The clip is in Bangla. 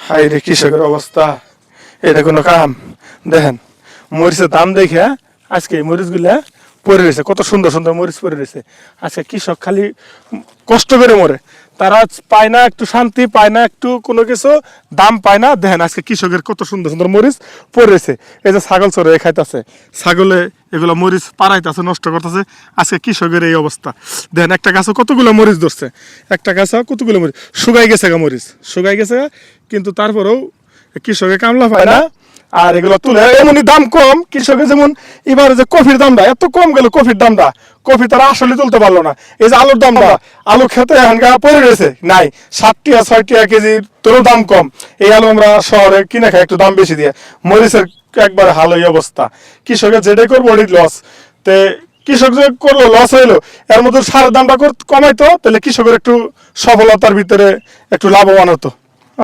হাই রে কৃষকের অবস্থা, এটা কোনো কাম? দেখেন মরিচের দাম দেখে আজকে এই মরিচগুলা পড়ে রয়েছে, কত সুন্দর সুন্দর মরিচ পড়ে রয়েছে। আজকে কৃষক খালি কষ্ট করে মরে, তারা পায় না একটু শান্তি, পায় না একটু কোনো কিছু, দাম পায় না। দেখেন আজকে কৃষকের কত সুন্দর সুন্দর মরিচ পড়ে রয়েছে। এই যে ছাগল চড়ে খাইতেছে, ছাগলে এগুলো মরিচ পাড়াইতেছে, নষ্ট করতেছে। আজকে কৃষকের এই অবস্থা। দেখেন একটা গাছে কতগুলো মরিচ ধরছে, একটা গাছে কতগুলো মরিচ শুকাই গেছে গা, মরিচ শুকাই গেছে গা, কিন্তু তারপরেও কৃষকের কামলা পায় না। আর এগুলো তুলে এমনই দাম কম কৃষকের, যেমন এবারে যে কফির দামটা এত কম গেল, কফির দামটা কফি তারা আসলে তুলতে পারলো না। এই যে আলুর দামটা, আলু খেতে এখানকার পড়ে রয়েছে নাই 60 টাকা 6 টাকা কেজি, তোরও দাম কম। এই আলু আমরা শহরে কিনে খাই একটু দাম বেশি দিয়ে। মরিচের একবার হালই অবস্থা, কৃষকের যেটাই করবো ওটাই লস। তে কৃষক যে করলো লস হইলো, এর মধ্যে সারের দামটা কমাইতো, তাহলে কৃষকের একটু সফলতার ভিতরে একটু লাভবান হতো।